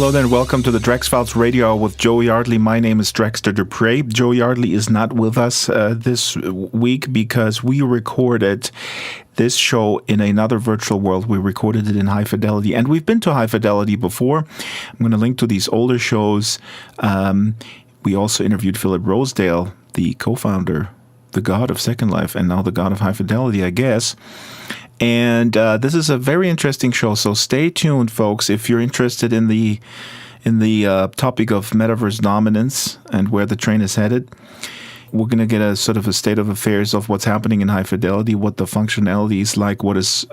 Hello there and welcome to the Drax Files Radio Hour with Jo Yardley. My name is Draxter Dupre. Jo Yardley is not with us this week because we recorded this show in another virtual world. We recorded it in high fidelity, and we've been to high fidelity before. I'm going to link to these older shows. We also interviewed Philip Rosedale, the co-founder, the god of Second Life, and now the god of high fidelity, I guess. And this is a very interesting show, so stay tuned, folks, if you're interested in the topic of metaverse dominance and where the train is headed. We're going to get a sort of a state of affairs of what's happening in high fidelity, what the functionality is like, what is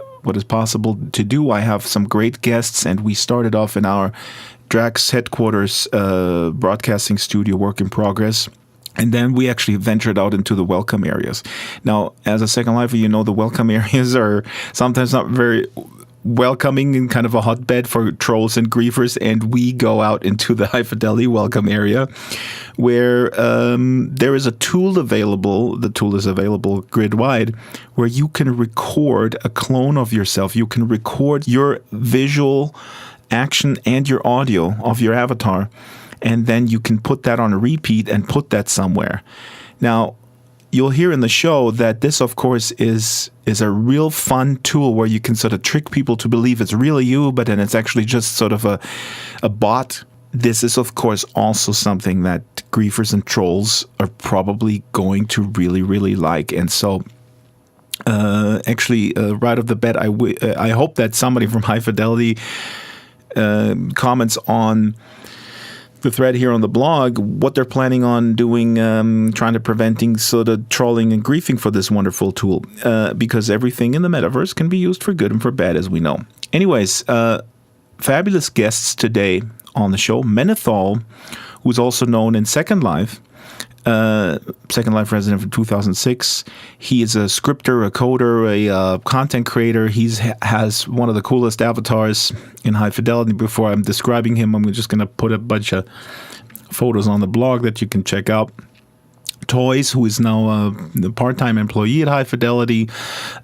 possible to do. I have some great guests, and we started off in our Drax headquarters broadcasting studio, work in progress. And then we actually ventured out into the welcome areas. Now, as a Second Lifer, you know the welcome areas are sometimes not very welcoming and kind of a hotbed for trolls and griefers. And we go out into the high fidelity welcome area where there is a tool available. The tool is available grid-wide where you can record a clone of yourself. You can record your visual action and your audio of your avatar. And then you can put that on a repeat and put that somewhere. Now, you'll hear in the show that this, of course, is a real fun tool where you can sort of trick people to believe it's really you, but then it's actually just sort of a bot. This is, of course, also something that griefers and trolls are probably going to really, really like. And so, right off the bat, I hope that somebody from High Fidelity comments on the thread here on the blog, what they're planning on doing, trying to preventing sort of trolling and griefing for this wonderful tool, because everything in the metaverse can be used for good and for bad, as we know. Anyways, fabulous guests today on the show. Menethol, who's also known in Second Life, Second Life resident from 2006. He is a scripter, a coder, a content creator. He has one of the coolest avatars in high fidelity. Before I'm describing him, I'm just going to put a bunch of photos on the blog that you can check out. Toys, who is now a part-time employee at High Fidelity,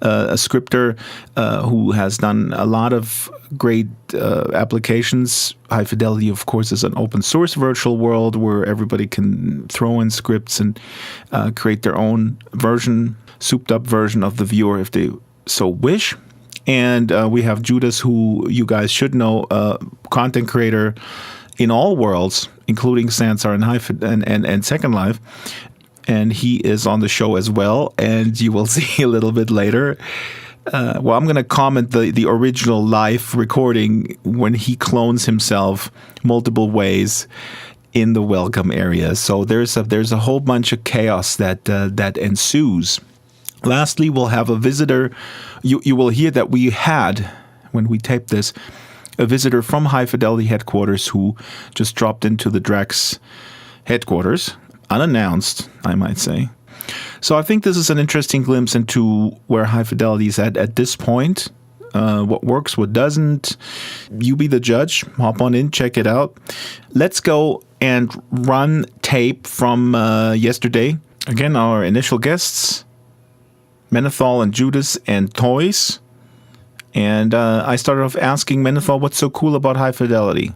a scripter who has done a lot of great applications. High Fidelity, of course, is an open-source virtual world where everybody can throw in scripts and create their own version, souped-up version of the viewer if they so wish. And we have Judas, who you guys should know, content creator in all worlds, including Sansar and Second Life. And he is on the show as well, and you will see a little bit later. Well, I'm going to comment the original live recording when he clones himself multiple ways in the welcome area. So there's a whole bunch of chaos that ensues. Lastly, we'll have a visitor. You will hear that we had, when we taped this, a visitor from High Fidelity headquarters who just dropped into the Drax headquarters. Unannounced, I might say. So I think this is an interesting glimpse into where High Fidelity is at this point. What works, what doesn't. You be the judge. Hop on in, check it out. Let's go and run tape from yesterday. Again, our initial guests, Menethol and Judas and Toys. And I started off asking Menethol, what's so cool about High Fidelity?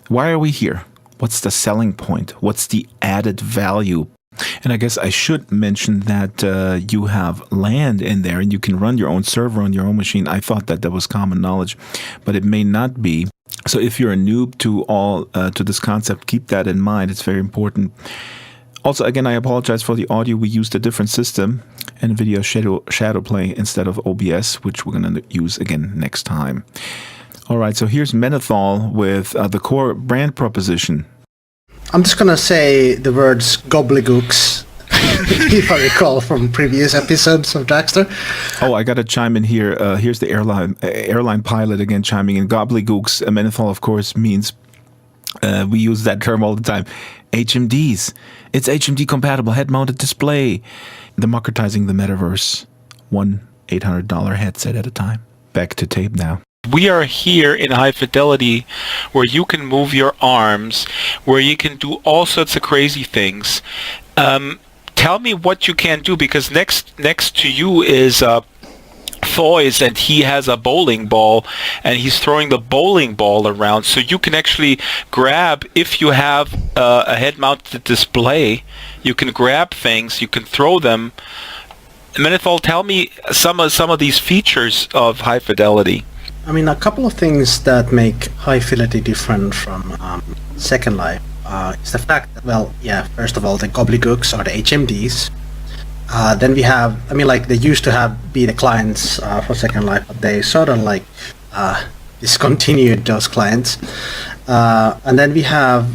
Why are we here? What's the selling point? What's the added value? And I guess I should mention that you have land in there and you can run your own server on your own machine. I thought that was common knowledge, but it may not be. So if you're a noob to this concept, keep that in mind. It's very important. Also, again, I apologize for the audio. We used a different system, NVIDIA Shadowplay instead of OBS, which we're going to use again next time. All right, so here's Menethol with the core brand proposition. I'm just going to say the words gobbledygooks, if I recall from previous episodes of Draxter. Oh, I got to chime in here. Here's the airline pilot again chiming in. Gobbledygooks, Menethol, of course, means, we use that term all the time, HMDs. It's HMD compatible, head-mounted display. Democratizing the metaverse, one $800 headset at a time. Back to tape now. We are here in high fidelity where you can move your arms, where you can do all sorts of crazy things. Tell me what you can do, because next to you is toys, and he has a bowling ball, and he's throwing the bowling ball around. So you can actually grab, if you have a head-mounted display, you can grab things, you can throw them. Menethol, tell me some of these features of high fidelity. I mean, a couple of things that make high fidelity different from Second Life is the fact that, well, yeah, first of all, the gobbledygooks or the HMDs. Then we have, I mean, like, they used to be the clients for Second Life, but they sort of like discontinued those clients. And then we have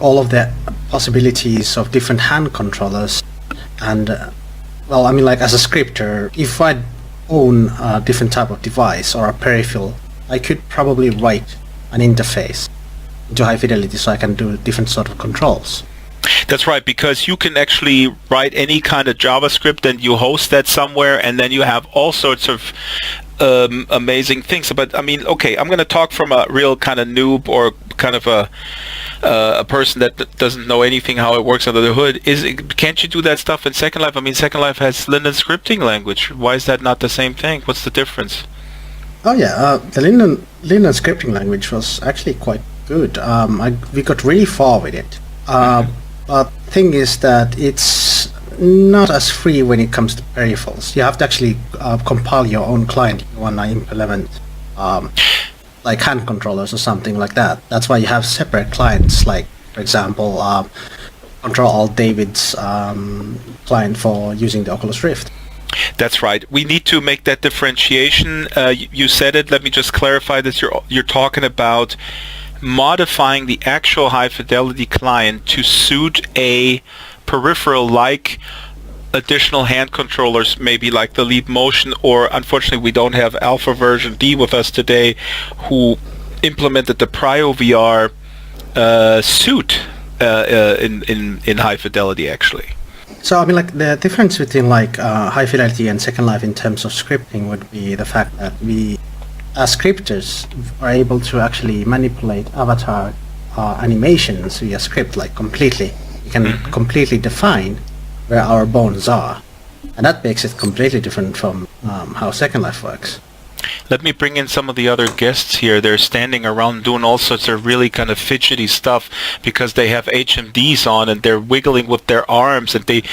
all of the possibilities of different hand controllers. And well, I mean, like, as a scripter, if I own a different type of device or a peripheral, I could probably write an interface into high fidelity so I can do different sort of controls. That's right, because you can actually write any kind of JavaScript and you host that somewhere, and then you have all sorts of amazing things. But I mean, okay, I'm going to talk from a real kind of noob, or kind of a person that doesn't know anything how it works under the hood. Can't you do that stuff in Second Life? I mean, Second Life has Linden scripting language. Why is that not the same thing? What's the difference? Oh yeah, the Linden scripting language was actually quite good. We got really far with it. But thing is that it's not as free when it comes to peripherals. You have to actually compile your own client if you want to implement like hand controllers or something like that. That's why you have separate clients, like, for example, Control-Alt-David's client for using the Oculus Rift. That's right. We need to make that differentiation. You said it. Let me just clarify this. You're talking about modifying the actual high fidelity client to suit a peripheral, like additional hand controllers, maybe like the Leap Motion, or unfortunately we don't have Alpha version D with us today, who implemented the Prio VR suit in high fidelity actually. So I mean, like, the difference between like high fidelity and Second Life in terms of scripting would be the fact that we, as scripters, are able to actually manipulate avatar animations via script, like, completely. We can completely define where our bones are, and that makes it completely different from how Second Life works. Let me bring in some of the other guests here. They're standing around doing all sorts of really kind of fidgety stuff because they have HMDs on and they're wiggling with their arms, and they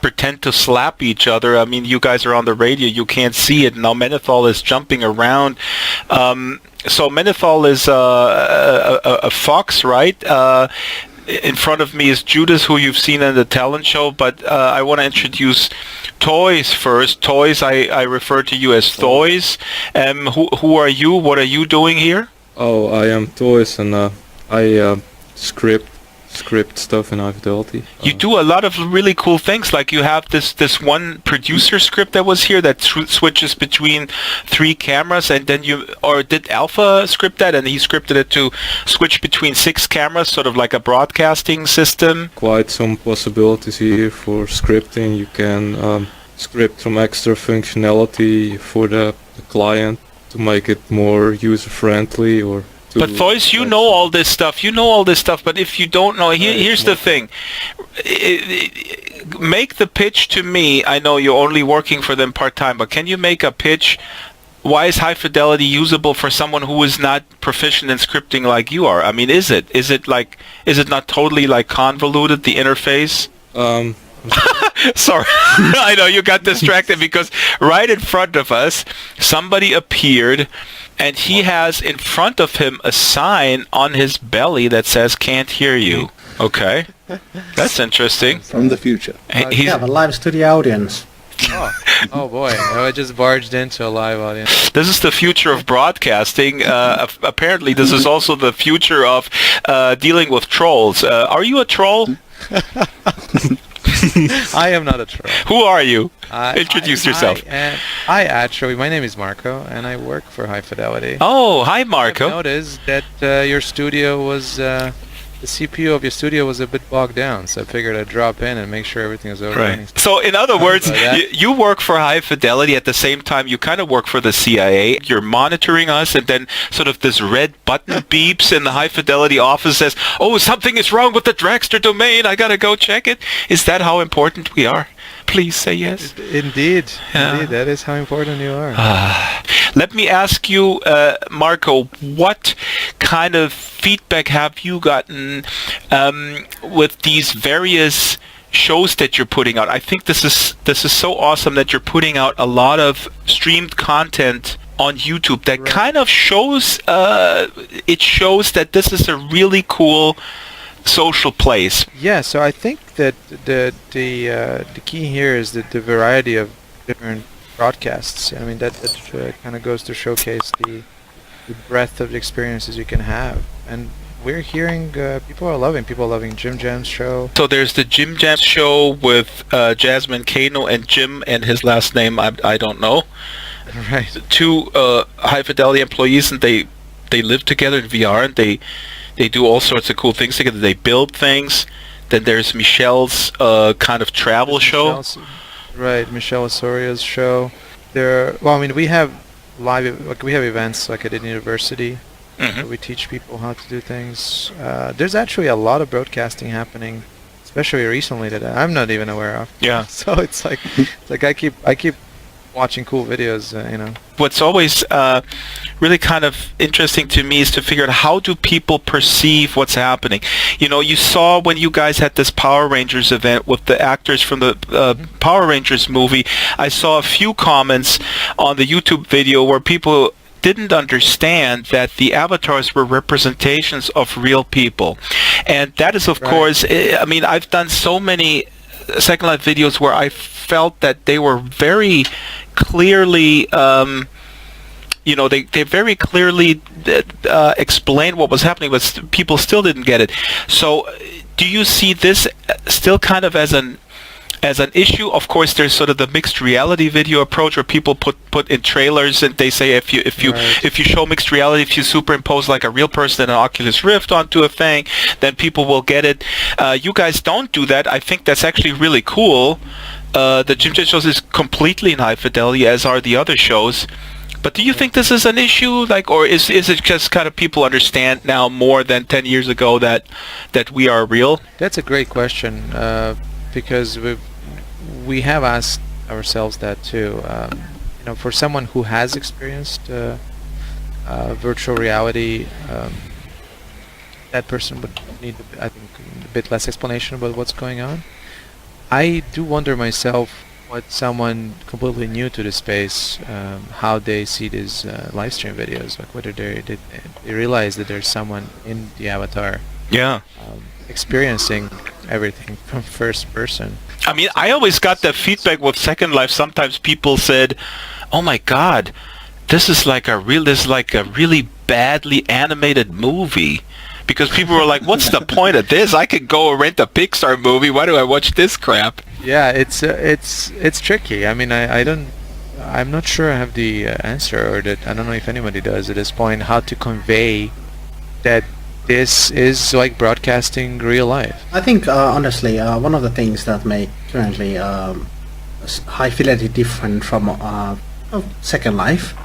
pretend to slap each other. I mean, you guys are on the radio, you can't see it. Now Menethol is jumping around. So Menethol is a fox, right? In front of me is Judas, who you've seen in the talent show, but I want to introduce Toys first. Toys, I refer to you as Toys. Who are you? What are you doing here? Oh, I am Toys, and I script stuff in high fidelity. You do a lot of really cool things, like you have this one producer script that was here that switches between 3 cameras, and then did Alpha script that, and he scripted it to switch between 6 cameras, sort of like a broadcasting system. Quite some possibilities here for scripting. You can script some extra functionality for the client to make it more user-friendly, or but Thois, you know all this stuff. But if you don't know, here's the thing. Make the pitch to me. I know you're only working for them part-time, but can you make a pitch? Why is high fidelity usable for someone who is not proficient in scripting like you are? I mean, is it not totally like convoluted, the interface? Sorry, I know you got distracted because right in front of us, somebody appeared, and he has in front of him a sign on his belly that says "Can't hear you." Okay, that's interesting. From the future. We have a live studio audience. Oh boy, I just barged into a live audience. This is the future of broadcasting. Apparently, this is also the future of dealing with trolls. Are you a troll? I am not a troll. Who are you? Introduce yourself. Hi, actually, my name is Marco, and I work for High Fidelity. Oh, hi, Marco. I've noticed that your studio was, the CPU of your studio was a bit bogged down, so I figured I'd drop in and make sure everything is okay. Right. So, in other words, you work for High Fidelity. At the same time, you kind of work for the CIA. You're monitoring us, and then sort of this red button beeps in the High Fidelity office, says, "Oh, something is wrong with the Draxter domain. I gotta go check it." Is that how important we are? Please say yes. Indeed. Yeah. Indeed. That is how important you are. Let me ask you, Marco, what kind of feedback have you gotten with these various shows that you're putting out? I think this is so awesome that you're putting out a lot of streamed content on YouTube that kind of shows that this is a really cool social place. Yeah, so I think that the key here is that the variety of different broadcasts. I mean, that kind of goes to showcase the breadth of experiences you can have. And we're hearing people are loving Jim Jam's show. So there's the Jim Jam show with Jasmine Kano and Jim and his last name I don't know. Right. Two high fidelity employees, and they live together in VR, and they do all sorts of cool things together. They build things. Then there's Michelle's kind of travel show. Right, Michelle Osoria's show. We have we have events like at the university. Where we teach people how to do things. There's actually a lot of broadcasting happening, especially recently, that I'm not even aware of. Yeah. So it's like I keep watching cool videos, What's always really kind of interesting to me is to figure out how do people perceive what's happening. You saw when you guys had this Power Rangers event with the actors from the Power Rangers movie, I saw a few comments on the YouTube video where people didn't understand that the avatars were representations of real people. And that is, of course, I've done so many Second Life videos where I felt that they were very clearly they very clearly explained what was happening, but people still didn't get it. So do you see this still kind of as an issue? Of course, there's sort of the mixed reality video approach where people put in trailers and they say if you show mixed reality, if you superimpose like a real person in an Oculus Rift onto a thing, then people will get it. You guys don't do that. I think that's actually really cool. The Jim Jet shows is completely in high fidelity, as are the other shows. But do you think this is an issue, or is it just kind of people understand now more than 10 years ago that we are real? That's a great question, because we have asked ourselves that too. For someone who has experienced virtual reality, that person would need, I think, a bit less explanation about what's going on. I do wonder myself what someone completely new to the space, how they see these live stream videos, like whether they realize that there's someone in the avatar, experiencing everything from first person. I mean, I always got that feedback with Second Life. Sometimes people said, "Oh my God, this is like a really badly animated movie." Because people were like, "What's the point of this? I could go rent a Pixar movie. Why do I watch this crap?" Yeah, it's tricky. I mean, I'm not sure I have the answer, or that I don't know if anybody does at this point, how to convey that this is like broadcasting real life. I think honestly, one of the things that make currently high fidelity different from Second Life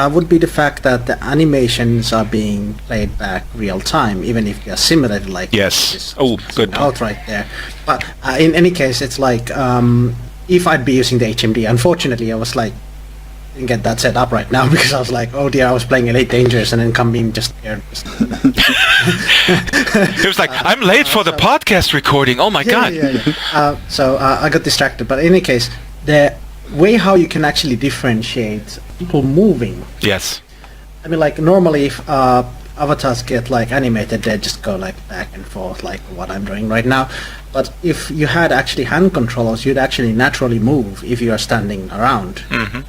would be the fact that the animations are being played back real time, even if they are simulated like yes. Oh, good. Out right there. But in any case, it's like if I'd be using the HMD, unfortunately, I was like, didn't get that set up right now because I was like, oh dear, I was playing Elite Dangerous and then Kambin just here. It was like, I'm late for the podcast recording. Oh my God. Yeah. So I got distracted. But in any case, the way how you can actually differentiate people moving. Yes. I mean, like normally if avatars get like animated, they just go like back and forth like what I'm doing right now. But if you had actually hand controls, you'd actually naturally move if you are standing around. Mm-hmm.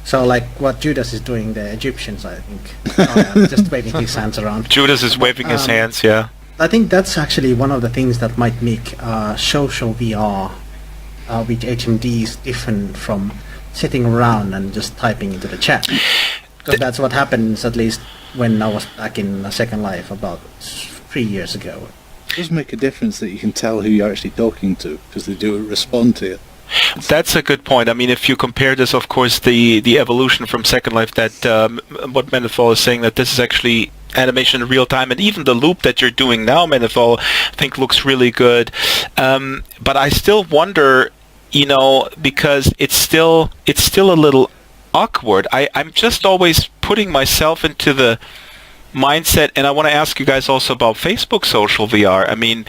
So like what Judas is doing, the Egyptians, I think, just waving his hands around. Judas is waving his hands, yeah. I think that's actually one of the things that might make social VR with HMDs different from sitting around and just typing into the chat. Because that's what happens, at least when I was back in Second Life about 3 years ago. It does make a difference that you can tell who you're actually talking to, because they do respond to you. That's a good point. I mean, if you compare this, of course, the evolution from Second Life, that what Menethol is saying, that this is actually animation in real time, and even the loop that you're doing now, Menethol, I think looks really good. But I still wonder, because it's still a little awkward. I'm just always putting myself into the mindset, and I want to ask you guys also about Facebook social VR. I mean,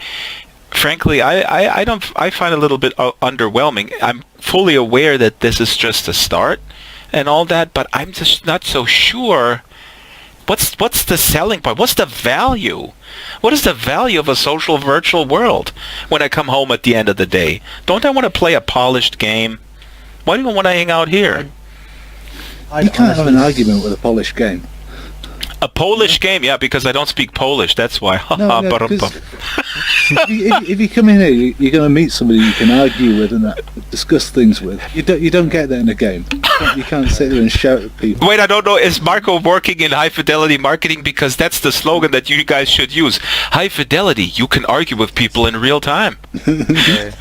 frankly, I find it a little bit underwhelming. I'm fully aware that this is just a start and all that, but I'm just not so sure. What's the selling point? What's the value? What is the value of a social virtual world when I come home at the end of the day? Don't I want to play a polished game? Why do I want to hang out here? You can't have an argument with a polished game. A Polish game, yeah, because I don't speak Polish. That's why. No, because if you come in here, you're going to meet somebody you can argue with and discuss things with. You don't get that in a game. You can't sit there and shout at people. Wait, I don't know. Is Marco working in high fidelity marketing? Because that's the slogan that you guys should use. High fidelity. You can argue with people in real time. Okay.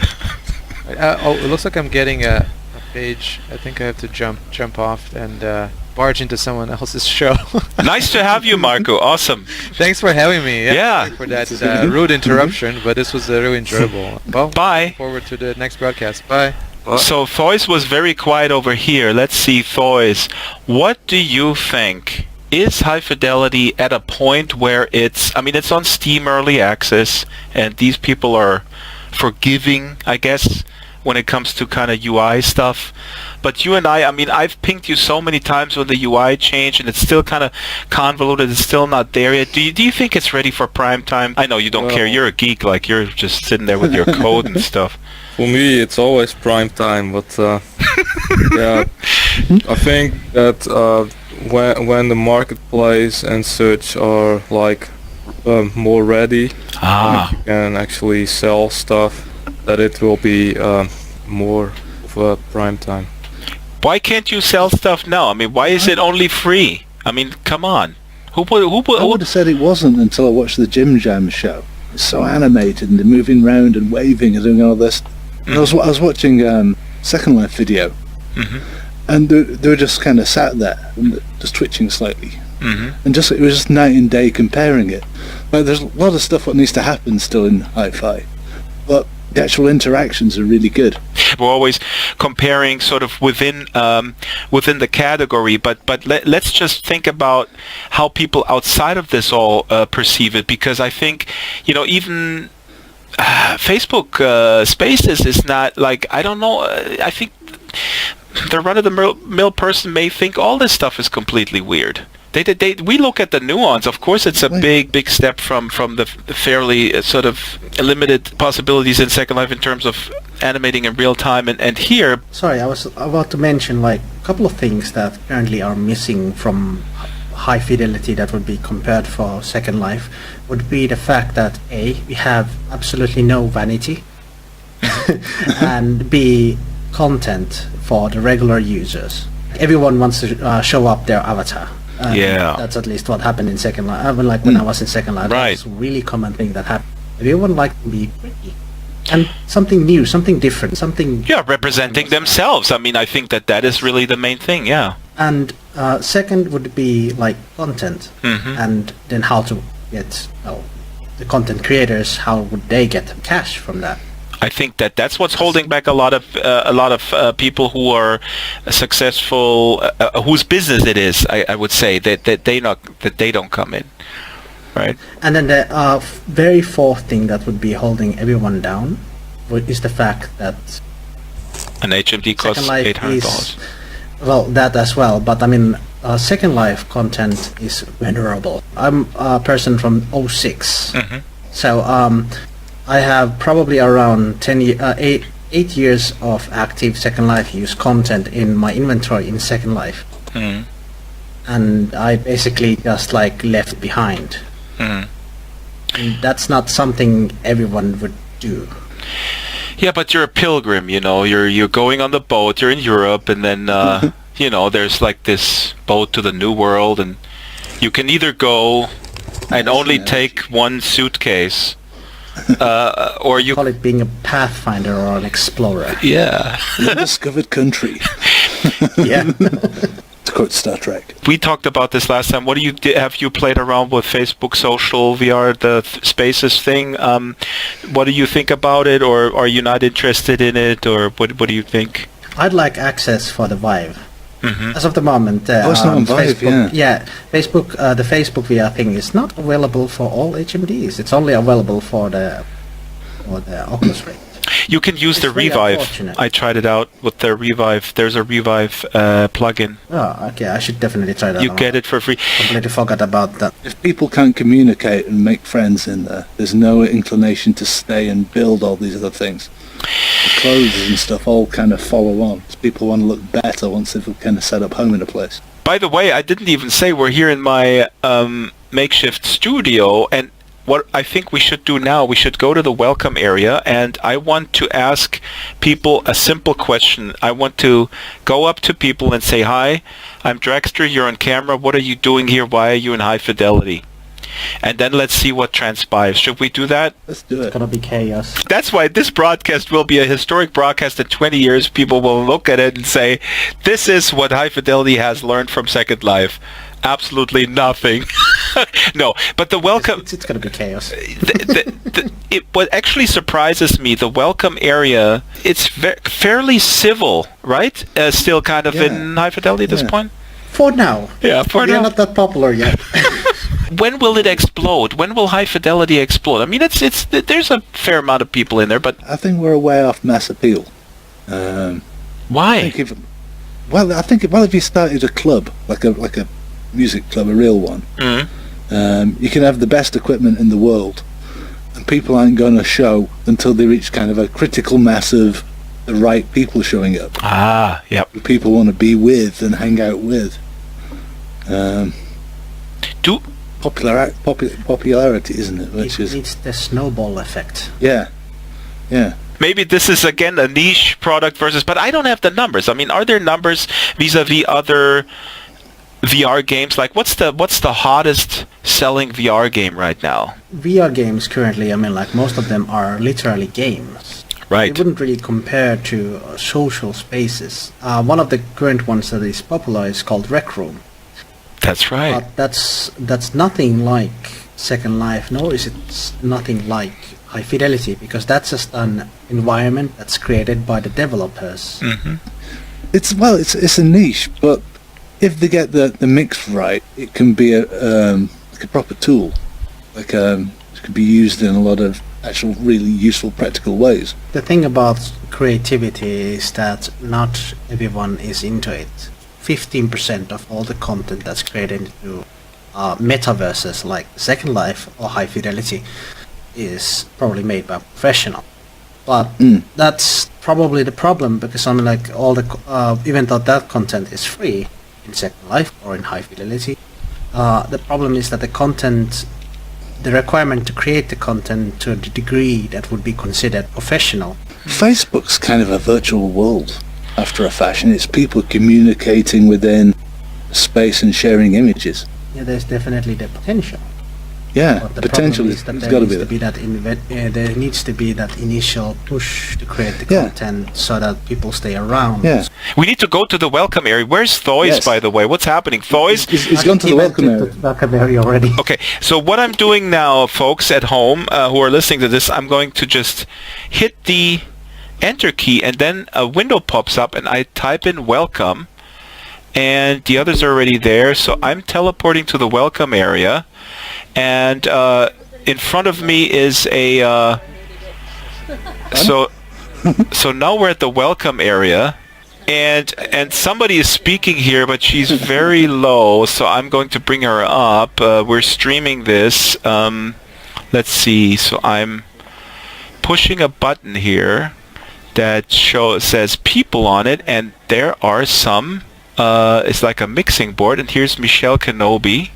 It looks like I'm getting a page. I think I have to jump off and barge into someone else's show. Nice to have you, Marco. Awesome. Thanks for having me. Yeah. Sorry for that rude interruption, but this was really enjoyable. Well, bye. Forward to the next broadcast. Bye. So Thois was very quiet over here. Let's see, Thois. What do you think? Is High Fidelity at a point where it's on Steam Early Access, and these people are forgiving, I guess, when it comes to kind of UI stuff? But you and I've pinged you so many times with the UI change, and it's still kind of convoluted. It's still not there yet. Do you think it's ready for prime time? I know you don't care. You're a geek. Like, you're just sitting there with your code and stuff. For me, it's always prime time, but yeah, I think that when the marketplace and such are like more ready, you can actually sell stuff, that it will be more of a prime time. Why can't you sell stuff now? I mean, why is it only free? I mean, come on. I would have said it wasn't until I watched the Jim Jam show. It's so animated, and they're moving around and waving and doing all this. And I was watching Second Life video, and they were just kind of sat there and just twitching slightly, and it was just night and day comparing it. Like, there's a lot of stuff that needs to happen still in HiFi, but the actual interactions are really good. We're always comparing sort of within the category, but let's just think about how people outside of this all perceive it, because I think, even Facebook Spaces is not like, I don't know, I think the run-of-the-mill person may think all this stuff is completely weird. We look at the nuance. Of course, it's a big step from the fairly sort of limited possibilities in Second Life in terms of animating in real time, and here. Sorry, I was about to mention like a couple of things that currently are missing from High Fidelity that would be compared for Second Life. Would be the fact that A, we have absolutely no vanity, and B, content for the regular users. Everyone wants to show up their avatar. That's at least what happened in Second Life. When I was in Second Life, right. It's a really common thing that happened. Everyone liked to be pretty. And something new, something different, something... Yeah, representing themselves. I mean, I think that is really the main thing, yeah. And second would be, like, content. And then how to get, the content creators, how would they get cash from that? I think that's what's holding back a lot of people who are successful, whose business it is. I would say that they don't come in, right? And then the very fourth thing that would be holding everyone down is the fact that an HMD costs $800. Well, that as well, but I mean, Second Life content is venerable. I'm a person from 06, so I have probably around 8 years of active Second Life use content in my inventory in Second Life, and I basically just like left behind. And that's not something everyone would do. Yeah, but you're a pilgrim, you're going on the boat, you're in Europe, and then there's like this boat to the New World, and you can either go and only take one suitcase, or you call it being a pathfinder or an explorer. Yeah. Undiscovered country. Yeah. To to quote Star Trek. We talked about this last time. What do you have you played around with Facebook Social VR, the Spaces thing? What do you think about it, or are you not interested in it, or what do you think? I'd like access for the Vive. Mm-hmm. As of the moment, it's not on Vive, Facebook, Facebook, the Facebook VR thing is not available for all HMDs. It's only available for the Oculus Rift. You can use the Revive. I tried it out with the Revive. There's a Revive plugin. Oh, okay. I should definitely try that. You get it for free. Completely forgot about that. If people can't communicate and make friends in there, there's no inclination to stay and build all these other things. The clothes and stuff all kind of follow on. People want to look better once they've kind of set up home in a place. By the way, I didn't even say we're here in my makeshift studio, and what I think we should do now, we should go to the welcome area, and I want to ask people a simple question. I want to go up to people and say, "Hi, I'm Draxter, you're on camera. What are you doing here? Why are you in high fidelity?" And then let's see what transpires. Should we do that? Let's do it. It's gonna be chaos. That's why this broadcast will be a historic broadcast. In 20 years, people will look at it and say, "This is what high fidelity has learned from Second Life." Absolutely nothing. No, but the welcome... It's going to be chaos. What actually surprises me, the welcome area, it's fairly civil, right? Still kind of in high fidelity at this point? For now. Yeah, for now. We're not that popular yet. When will it explode? When will high fidelity explode? I mean, it's there's a fair amount of people in there, but... I think we're way off mass appeal. Why? I think if you started a club, like a music club, a real one, you can have the best equipment in the world, and people aren't going to show until they reach kind of a critical mass of the right people showing up. Ah, yep. Who people want to be with and hang out with. Popularity, isn't it? It's the snowball effect. Yeah. Maybe this is again a niche product versus, but I don't have the numbers. I mean, are there numbers vis-a-vis other VR games? Like, what's the hottest selling VR game right now? VR games currently, I mean, like most of them are literally games. Right. They wouldn't really compare to social spaces. One of the current ones that is popular is called Rec Room. That's right. But that's nothing like Second Life, nor is it nothing like High Fidelity, because that's just an environment that's created by the developers. Mm-hmm. It's a niche, but if they get the mix right, it can be like a proper tool. Like it could be used in a lot of actual really useful practical ways. The thing about creativity is that not everyone is into it. 15% of all the content that's created into metaverses like Second Life or High Fidelity is probably made by professional. But that's probably the problem, because I mean, like all the even though that content is free in Second Life or in High Fidelity, the problem is that the requirement to create the content to the degree that would be considered professional. Facebook's kind of a virtual world after a fashion. It's people communicating within space and sharing images. Yeah, there's definitely the potential. Yeah, But the potential problem is that has got to be there needs to be that initial push to create the content so that people stay around. Yeah. We need to go to the welcome area. Where's Thoys, Yes. by the way? What's happening? Thoys? He's gone to the welcome area. Welcome area already. Okay, so what I'm doing now, folks at home who are listening to this, I'm going to just hit the enter key, and then a window pops up, and I type in welcome, and the others are already there, so I'm teleporting to the welcome area, and in front of me is a... So now we're at the welcome area, and somebody is speaking here, but she's very low, so I'm going to bring her up. We're streaming this. Let's see. So I'm pushing a button here that says people on it, and there are some. It's like a mixing board, and here's Michelle Kenobi,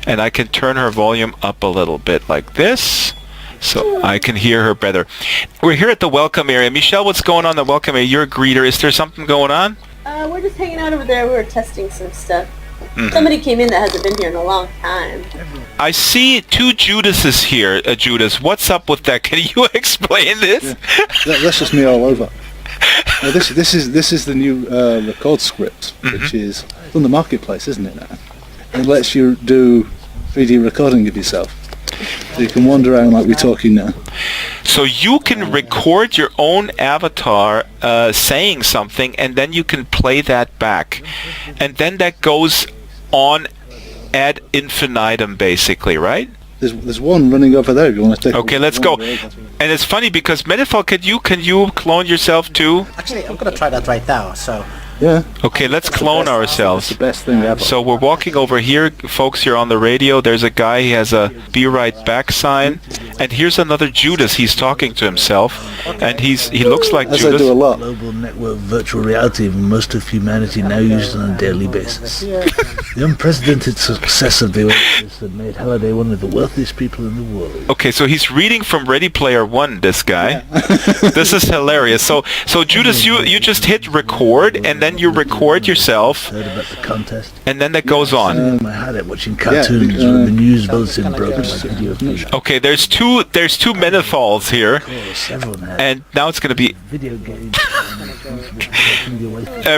and I can turn her volume up a little bit like this, so I can hear her better. We're here at the welcome area. Michelle, what's going on in the welcome area? You're a greeter. Is there something going on? We're just hanging out over there. We're testing some stuff. Somebody came in that hasn't been here in a long time. I see two Judases here. Judas, what's up with that? Can you explain this? Yeah. That's just me all over. Now this is the new record script, which is on the marketplace, isn't it now? It lets you do 3D recording of yourself, so you can wander around like we're talking now. So you can record your own avatar saying something, and then you can play that back, and then that goes on ad infinitum, basically, right? There's one running over there if you want to take. Okay, let's go. And it's funny because Menifal, can you clone yourself too? Actually, I'm gonna try that right now. So. Yeah. Okay, let's clone ourselves. That's the best thing ever. So we're walking over here, folks. Here on the radio, there's a guy. He has a "Be Right Back" sign, and here's another Judas. He's talking to himself, and he looks like As Judas. I do a lot. Global network virtual reality of most of humanity now used on a daily basis. The unprecedented success of the Oasis that made Halliday one of the wealthiest people in the world. Okay, so he's reading from Ready Player One. This guy. This is hilarious. So Judas, you just hit record, and then you record yourself, Heard about the contest? and then that goes on. I had it watching cartoons when the news bulletin broke my video feed. Okay, there's two Menifals here, Of course, everyone had and now it's going to be video games.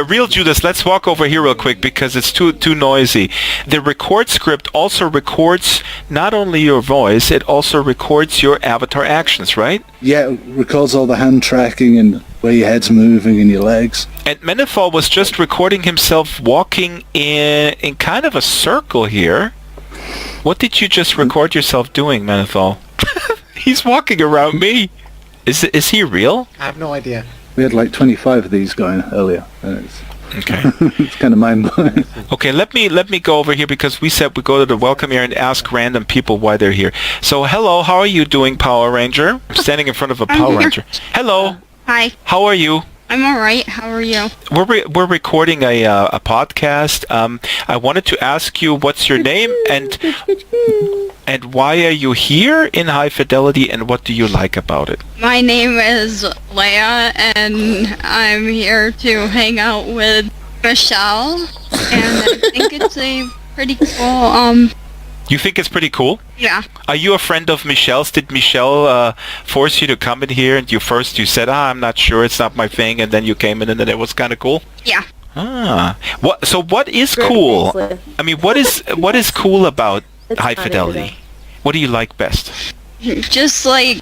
real Judas. Let's walk over here real quick because it's too noisy. The record script also records not only your voice, it also records your avatar actions, right? Yeah, it records all the hand tracking and where your head's moving and your legs. And Menifal was just recording himself walking in kind of a circle here. What did you just record yourself doing, Menifal? He's walking around me. Is he real? I have no idea. We had like 25 of these going earlier. And Okay. it's kind of mind-blowing. Okay, let me go over here because we said we go to the welcome area and ask random people why they're here. So, hello, how are you doing, Power Ranger? I'm standing in front of a Power Ranger. Hello. Hi, How are you? I'm alright. How are you? We're recording a podcast. I wanted to ask you what's your name and why are you here in High Fidelity and what do you like about it? My name is Leia, and I'm here to hang out with Michelle, and I think it's a pretty cool, You think it's pretty cool? yeah. Are you a friend of Michelle's? Did Michelle force you to come in here and you said, I'm not sure, it's not my thing, and then you came in and then it was kind of cool? Yeah. Ah. What is cool? I mean, what is cool about High Fidelity? What do you like best? Just like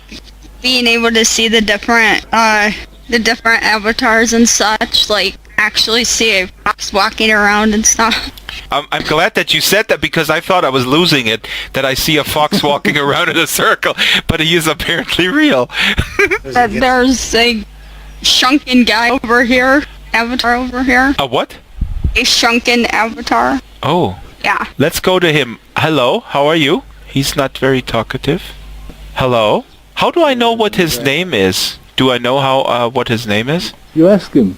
being able to see the different avatars and such, like actually see a fox walking around and stuff. I'm glad that you said that because I thought I was losing it, that I see a fox walking around in a circle, but he is apparently real. There's a shrunken guy over here, avatar over here. A what? A shrunken avatar. Oh. Yeah. Let's go to him. Hello, how are you? He's not very talkative. Hello? How do I know what his name is? Do I know what his name is? You ask him.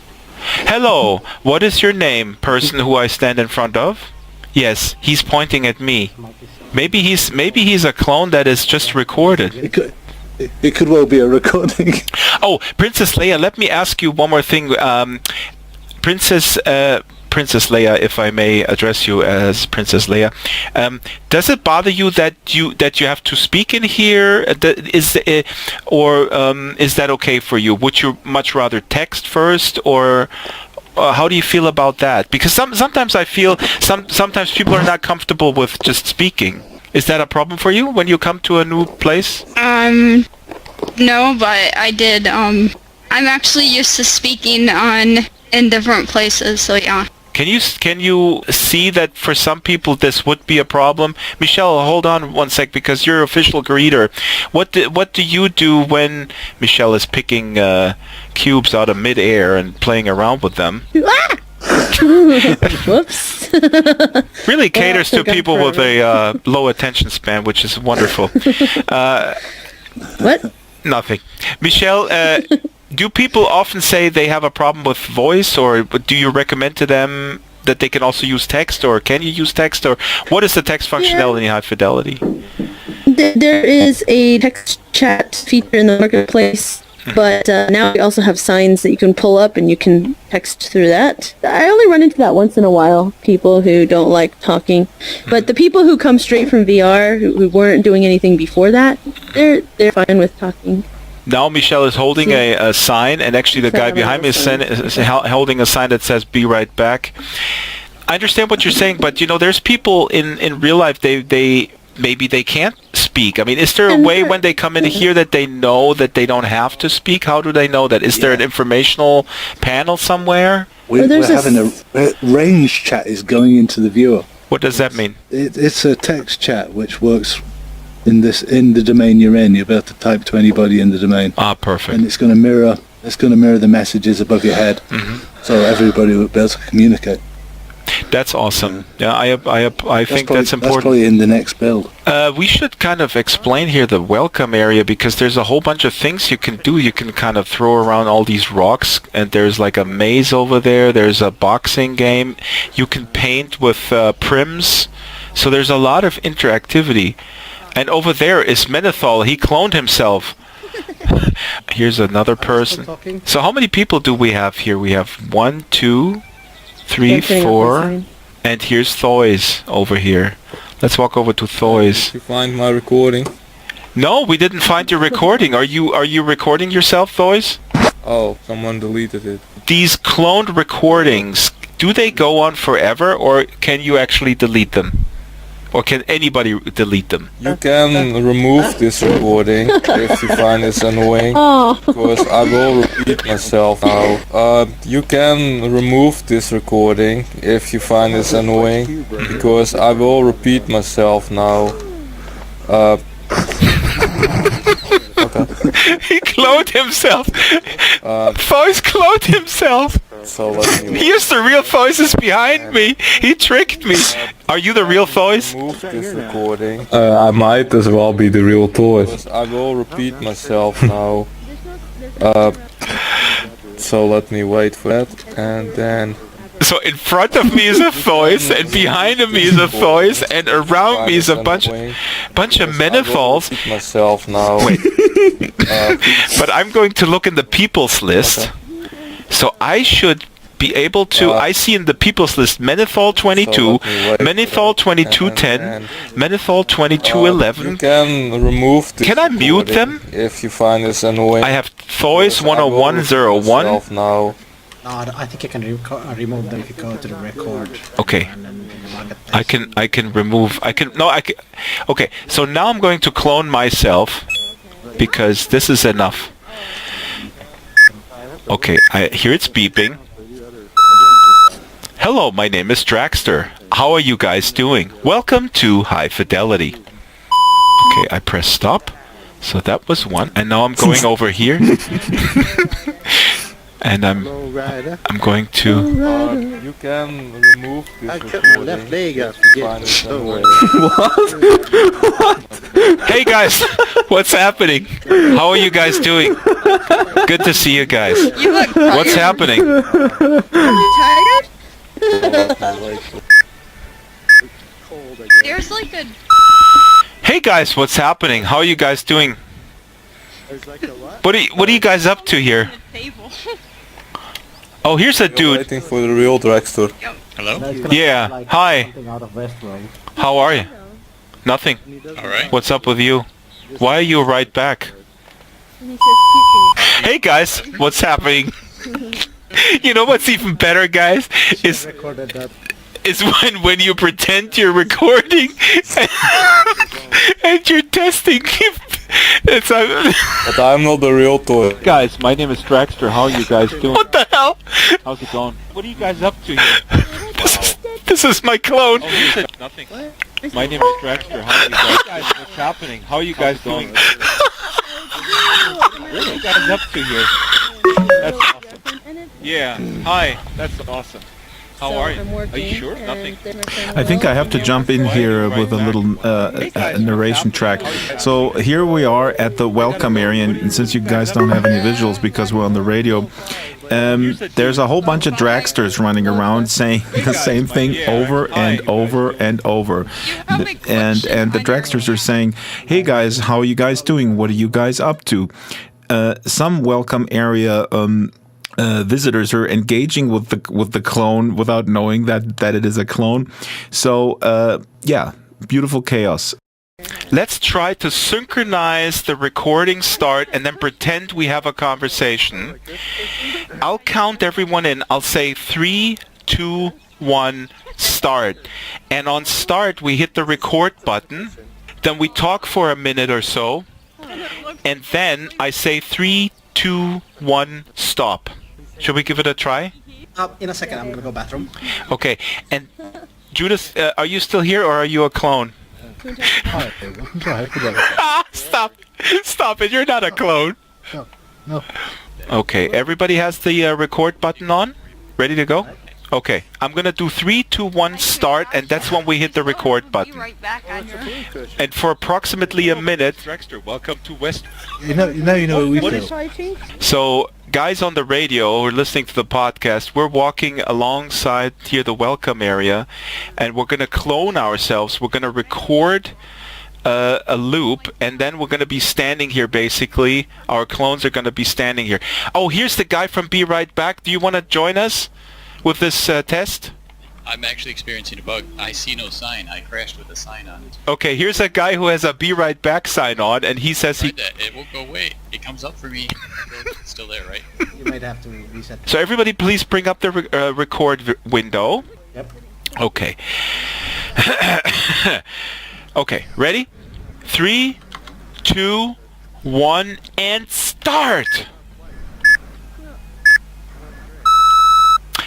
Hello, what is your name, person who I stand in front of? Yes, he's pointing at me. Maybe he's a clone that is just recorded. It could well be a recording. Oh, Princess Leia, let me ask you one more thing. Princess Leia, if I may address you as Princess Leia, does it bother you that you have to speak in here? Is that okay for you? Would you much rather text first, or how do you feel about that? Because sometimes I feel sometimes people are not comfortable with just speaking. Is that a problem for you when you come to a new place? No, but I did. I'm actually used to speaking in different places, so yeah. Can you see that for some people this would be a problem? Michelle, hold on one sec because you're official greeter. What do you do when Michelle is picking cubes out of midair and playing around with them? Whoops. Really caters to people with a low attention span, which is wonderful. What? Nothing. Michelle, do people often say they have a problem with voice, or do you recommend to them that they can also use text, or can you use text, or what is the text functionality in High Fidelity? There is a text chat feature in the marketplace, but now we also have signs that you can pull up and you can text through that. I only run into that once in a while, people who don't like talking. But the people who come straight from VR, who weren't doing anything before that, they're fine with talking. Now Michelle is holding a sign, and actually the guy behind me is holding a sign that says "Be right back." I understand what you're saying, but there's people in real life. They maybe they can't speak. I mean, is there a way when they come in here that they know that they don't have to speak? How do they know that? Is there an informational panel somewhere? We're having a range chat is going into the viewer. What does that mean? It's a text chat which works in the domain you're in. You'll be able to type to anybody in the domain. Ah, perfect. And it's going to mirror the messages above your head, so everybody will be able to communicate. That's awesome. Yeah, I think that's important. That's probably in the next build. We should kind of explain here the welcome area, because there's a whole bunch of things you can do. You can kind of throw around all these rocks, and there's like a maze over there. There's a boxing game. You can paint with prims. So there's a lot of interactivity. And over there is Menethol. He cloned himself. Here's another person. So how many people do we have here? We have 1, 2, 3, 4, and here's Thoys over here. Let's walk over to Thoys. Did you find my recording? No, we didn't find your recording. Are you recording yourself, Thoys? Oh, someone deleted it. These cloned recordings, do they go on forever, or can you actually delete them? Or can anybody delete them? You can remove this recording if you find this annoying. Because I will repeat myself now. You can remove this recording if you find this annoying. Because I will repeat myself now. Okay. He cloned himself. Thoys cloned himself. So here's the real Thoys is behind me. He tricked me. Are you the real Thoys? Remove this recording. I might as well be the real Thoys. I will repeat myself now. So let me wait for that, and then. So in front of me is a Thoys, and behind of me is a Thoys, and around me is a bunch of Menethols. Myself now. Wait. But I'm going to look in the people's list. So I should be able to. I see in the people's list Menethol 22, Menethol 2210, Menethol 2211. You can remove this. Can I mute them? If you find this annoying. I have Thoys 10101. Now. No, I think you can remove them if you go to the record. Okay. I can remove. Okay. So now I'm going to clone myself, because this is enough. Okay, I hear it's beeping. Hello, my name is Draxter. How are you guys doing? Welcome to High Fidelity. Okay, I press stop. So that was one. And now I'm going over here. And I'm going to. You can remove this recording. What? Hey guys, what's happening? How are you guys doing? Good to see you guys. You look tired. What's happening? Tired? There's like a. Hey guys, what's happening? How are you guys doing? What are you guys up to here? Oh, here's a dude. Waiting for the real Draxter. Hello? Yeah. Hi. How are you? Nothing. All right. What's up with you? Why are you right back? Hey guys, what's happening? You know what's even better, guys? Is when you pretend you're recording and you're testing. But I'm not the real Toy. Guys, my name is Draxter. How are you guys doing? What the hell? How's it going? What are you guys up to here? This is my clone. Oh, nothing. My name is Draxter. How are you guys? What's happening? How are you guys doing? What are you guys up to here? That's awesome. Yeah. Hi. That's awesome. How are you? Are you sure? Nothing. I think I have to jump in here with a little narration track. So here we are at the welcome area, and since you guys don't have any visuals because we're on the radio, there's a whole bunch of dragsters running around saying the same thing over and over and over. And the dragsters are saying, "Hey guys, how are you guys doing? What are you guys up to?" Some welcome area visitors are engaging with the clone without knowing that it is a clone. So yeah, beautiful chaos. let's try to synchronize the recording start and then pretend we have a conversation. I'll count everyone in. I'll say 3, 2, 1, start. And on start, we hit the record button. Then we talk for a minute or so. And then I say 3, 2, 1, stop. Should we give it a try? In a second, I'm going to go bathroom. Okay. And Judas, are you still here or are you a clone? Stop. Stop it. You're not a clone. No. Okay. Everybody has the record button on? Ready to go? Okay. I'm going to do 3, 2, 1, start, and that's when we hit the record button. And for approximately a minute... Drexter, welcome to West... You know what we feel. So, guys on the radio or listening to the podcast, we're walking alongside here the welcome area, and we're going to clone ourselves. We're going to record a loop, and then we're going to be standing here, basically. Our clones are going to be standing here. Oh, here's the guy from Be Right Back. Do you want to join us with this test? I'm actually experiencing a bug. I see no sign. I crashed with a sign on it. Okay, here's a guy who has a Be Right Back sign on, and he says It won't go away. It comes up for me. It's still there, right? You might have to reset. So everybody please bring up the record window. Yep. Okay. Okay, ready? 3, 2, 1, and start!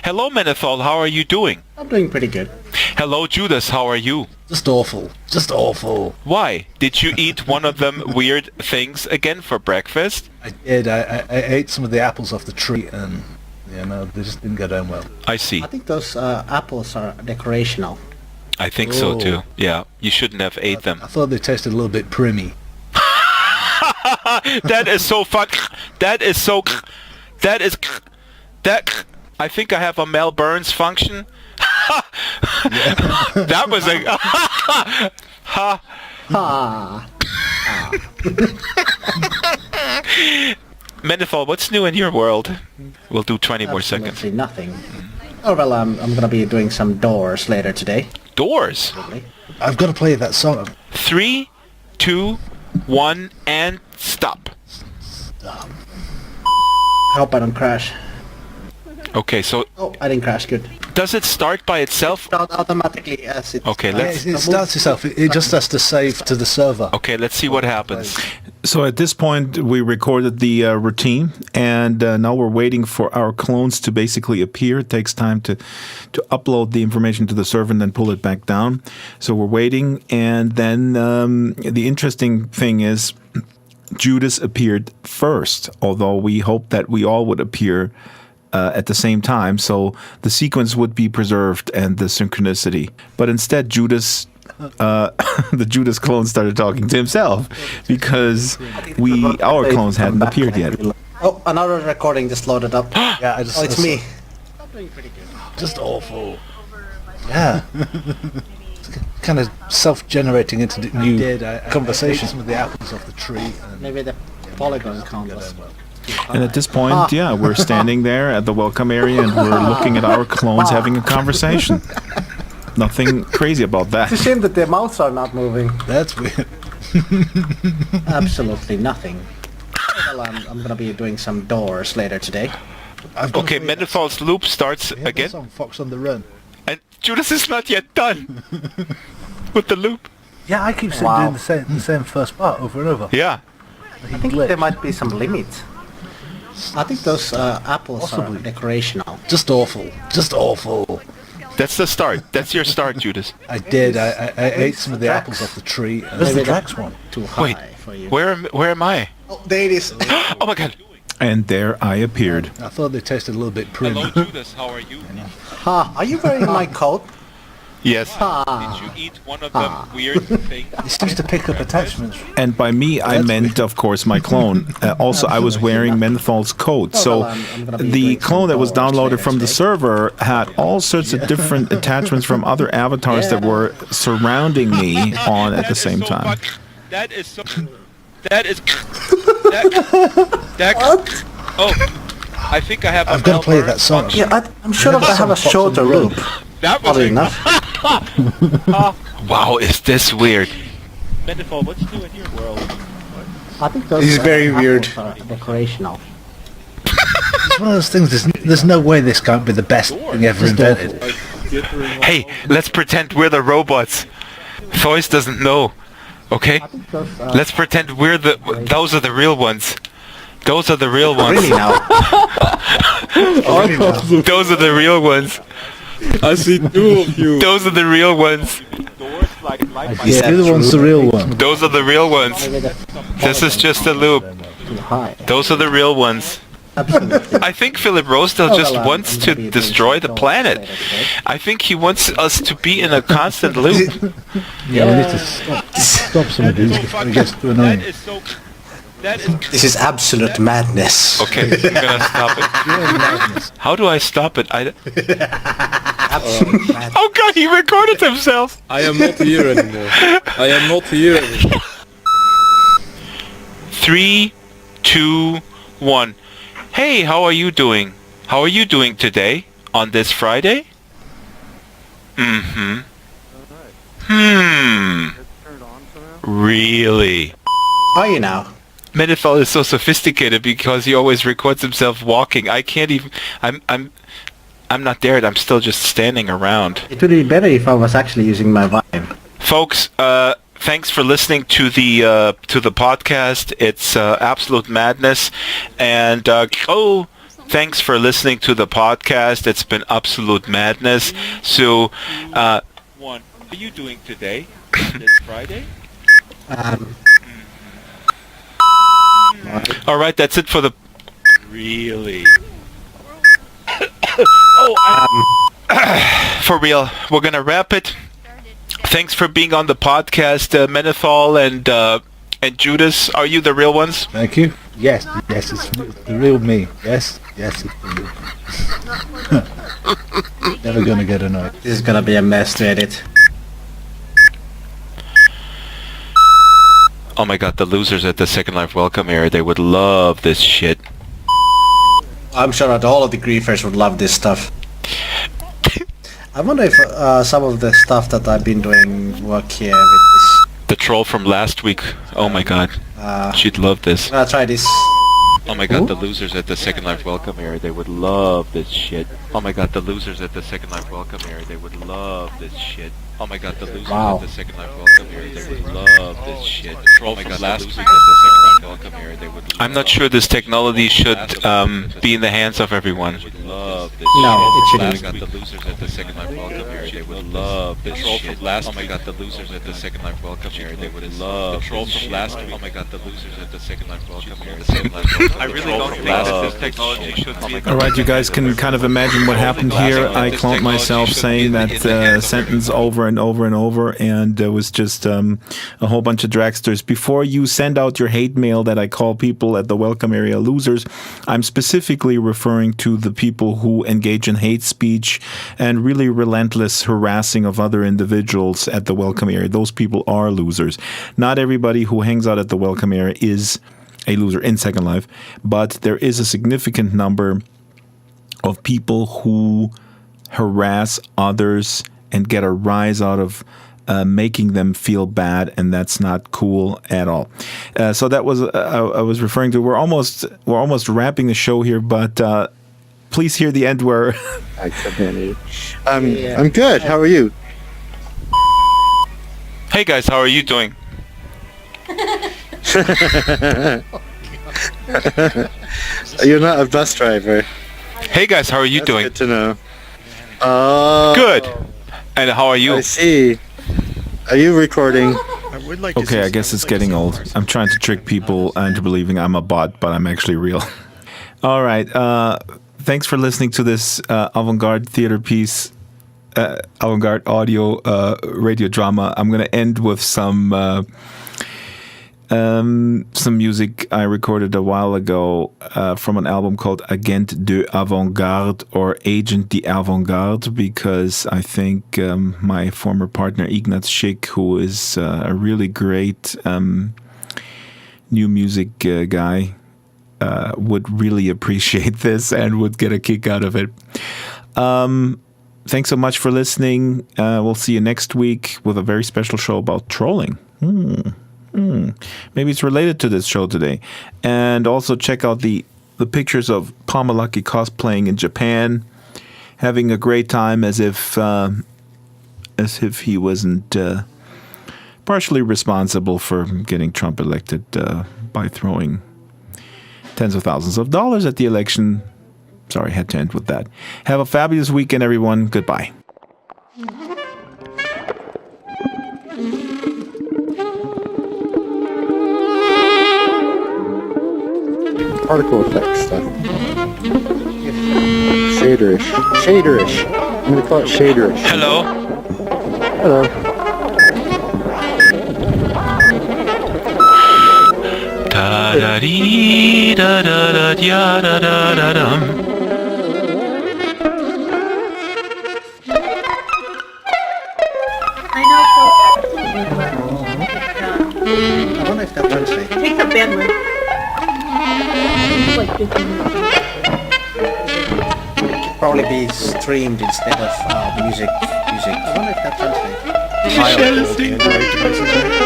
Hello, Menethol, how are you doing? I'm doing pretty good. Hello, Judas, how are you? Just awful. Just awful. Why? Did you eat one of them weird things again for breakfast? I did. I ate some of the apples off the tree, and they just didn't go down well. I see. I think those apples are decorational. I think so too. Yeah, you shouldn't have ate them. I thought they tasted a little bit primmy. That is so fun. That is so. That is. That. I think I have a Mel Burns function. That was a. Ha. Ha. Menethol, what's new in your world? We'll do 20 more seconds. Absolutely nothing. Oh well, I'm going to be doing some Doors later today. Doors? I've got to play that song. 3, 2, 1, and stop. I hope I don't crash. Okay, so... Oh, I didn't crash, good. Does it start by itself? It automatically as it... Okay, let's... It starts itself. It just has to save to the server. Okay, let's see what happens. So at this point, we recorded the routine, and now we're waiting for our clones to basically appear. It takes time to upload the information to the server and then pull it back down. So we're waiting, and then the interesting thing is Judas appeared first, although we hoped that we all would appear at the same time, so the sequence would be preserved and the synchronicity. But instead, Judas... the Judas clone started talking to himself because our clones hadn't appeared yet. Oh, another recording just loaded up. Yeah, it's me. Just awful. Yeah. Kind of self-generating into new conversations. Some of the apples off the tree. Maybe the polygon count was... And at this point, we're standing there at the welcome area and we're looking at our clones having a conversation. Nothing crazy about that. It's a shame that their mouths are not moving. That's weird. Absolutely nothing. Well, I'm going to be doing some Doors later today. Okay, Menethol's loop starts again. Song, Fox on the Run. And Judas is not yet done with the loop. Yeah, I keep doing the same first part over and over. Yeah. I think there might be some limits. I think those apples are decorational. Just awful. Just awful. That's the start. That's your start, Judas. I did. I ate some of the apples off the tree. That's the Drax one. Too high Wait, for you. where am I? Oh, there it is. Oh my god. And there I appeared. I thought they tasted a little bit prim. Hello, Judas. How are you? Are you wearing my coat? Yes. Did you eat one of them weird things? It seems to pick up attachments. And by me, I meant, of course, my clone. Also, I was wearing Menethol's coat. So the clone that was downloaded from the server had all sorts of different attachments from other avatars that were surrounding me on at the same time. That is so... That is... That... What? Oh, I think I have I've got to play that song. Yeah, I'm sure I have a shorter loop. That was Probably enough. Wow, is this weird? Metaphor, what's new in your world? I think those is very weird. Decorational. It's one of those things, there's no way this can't be the best thing ever invented. Hey, let's pretend we're the robots. Thois doesn't know. Okay? Let's pretend we're those are the real ones. Those are the real ones. Really now? Those are the real ones. I see two of you. Those are the real ones. Yeah, the one's the real one. Those are the real ones. This is just a loop. Those are the real ones. I think Philip Rosedale just wants to destroy the planet. I think he wants us to be in a constant loop. Yeah, we need to stop some of these before it gets too annoying. This is absolute madness. Okay, I'm gonna stop it. How do I stop it? Absolute madness. Oh god, he recorded himself! I am not here anymore. I am not here anymore. 3, 2, 1. Hey, how are you doing? How are you doing today? On this Friday? Mm-hmm. Really? Are you now? Menifel is so sophisticated because he always records himself walking. I can't even... I'm not there. I'm still just standing around. It would be better if I was actually using my Vive. Folks, thanks for listening to the podcast. It's absolute madness. And thanks for listening to the podcast. It's been absolute madness. So, what are you doing today? This Friday? All right, that's it for the... Really? For real, we're gonna wrap it. Thanks for being on the podcast, Menethol and Judas. Are you the real ones? Thank you. Yes, it's the real me. Yes, it's the real. Never gonna get annoyed. This is gonna be a mess to edit. Oh my god, the losers at the Second Life welcome area, they would love this shit. I'm sure that all of the griefers would love this stuff. I wonder if some of the stuff that I've been doing work here with this. The troll from last week. Oh my god. She'd love this. I'm gonna try this. Oh my god, the losers at the Second Life welcome area, they would love this shit. Oh my god, the losers at the Second Life welcome area, they would love this shit. Oh my god, the losers at the Second Life welcome area, they would love this shit. Oh my god, last week at the Second Life welcome area, they would I'm not sure this technology should be in the hands of everyone. No, it shouldn't. Oh my god, the losers at the Second Life welcome area, they would love this shit. Oh my god, the losers at the Second Life welcome area, they would love this shit. Oh my god, the losers at the Second Life welcome area, I really don't think that this technology should be... Alright, you guys can kind of imagine what happened here. I cloned myself saying that sentence over and over and over, and it was just a whole bunch of dragsters. Before you send out your hate mail that I call people at the welcome area losers, I'm specifically referring to the people who engage in hate speech and really relentless harassing of other individuals at the welcome area. Those people are losers. Not everybody who hangs out at the welcome area is a loser in Second Life, but there is a significant number of people who harass others and get a rise out of making them feel bad, and that's not cool at all. So that was I was referring to. We're almost wrapping the show here, but please hear the end where I can't hear you. I'm good. How are you? Hey guys, how are you doing? You're not a bus driver. Hey guys, how are you doing? Good to know. Good. And how are you? I see. Are you recording? okay, I guess it's getting old. I'm trying to trick people into believing I'm a bot, but I'm actually real. All right. Thanks for listening to this avant-garde theater piece, avant-garde audio radio drama. I'm going to end with some music I recorded a while ago from an album called Agent de Avant-Garde, or Agent de Avant-Garde, because I think my former partner Ignaz Schick, who is a really great new music guy, would really appreciate this and would get a kick out of it. Thanks so much for listening. We'll see you next week with a very special show about trolling. Maybe it's related to this show today. And also check out the pictures of Pamalaki cosplaying in Japan, having a great time as if he wasn't partially responsible for getting Trump elected by throwing tens of thousands of dollars at the election. Sorry, had to end with that. Have a fabulous weekend, everyone. Goodbye. Particle effect stuff. Shaderish. Shaderish. I'm going to call it shaderish. Hello. Hello. Da da dee da da da da da da da dum. I know. I wonder if that translates. Take the bandwidth. Like 15 minutes. It could probably be streamed instead of music. I wonder if that translates. Android devices, right?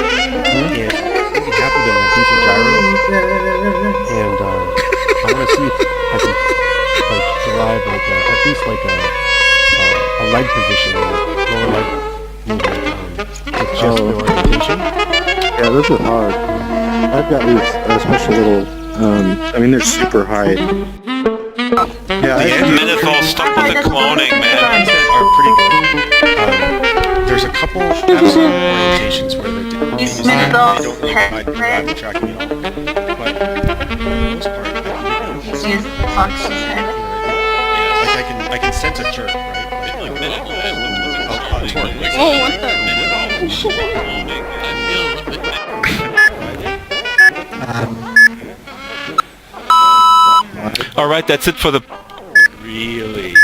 Yes. You happen to have decent gyro, and I want to see if I can derive at least a leg position, lower leg movement, with just the orientation. Yeah, those are hard. I've got these special little, they're super high. Yeah, the Menethol stuff with the cloning, man. Are pretty good. There's a couple absolute orientations where they don't really provide gravity tracking at all. But for the most part, I can sense a jerk, right? Oh, what the? All right, that's it for the. Really.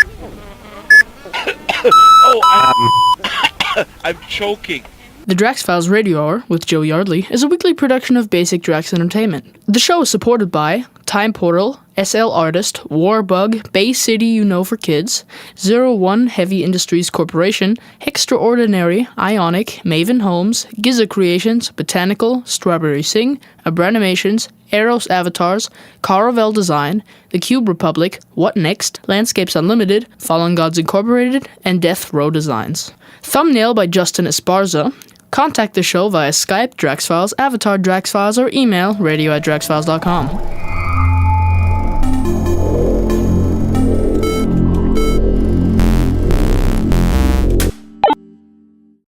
I'm choking. The Drax Files Radio Hour with Jo Yardley is a weekly production of Basic Drax Entertainment. The show is supported by Time Portal, SL Artist, Warbug, Bay City You Know for Kids, 01 Heavy Industries Corporation, Extraordinary, Ionic, Maven Homes, Giza Creations, Botanical, Strawberry Sing, Abranimations, Eros Avatars, Caravel Design, The Cube Republic, What Next, Landscapes Unlimited, Fallen Gods Incorporated, and Death Row Designs. Thumbnail by Justin Esparza. Contact the show via Skype, Drax Files, Avatar Drax Files, or email radio@draxfiles.com.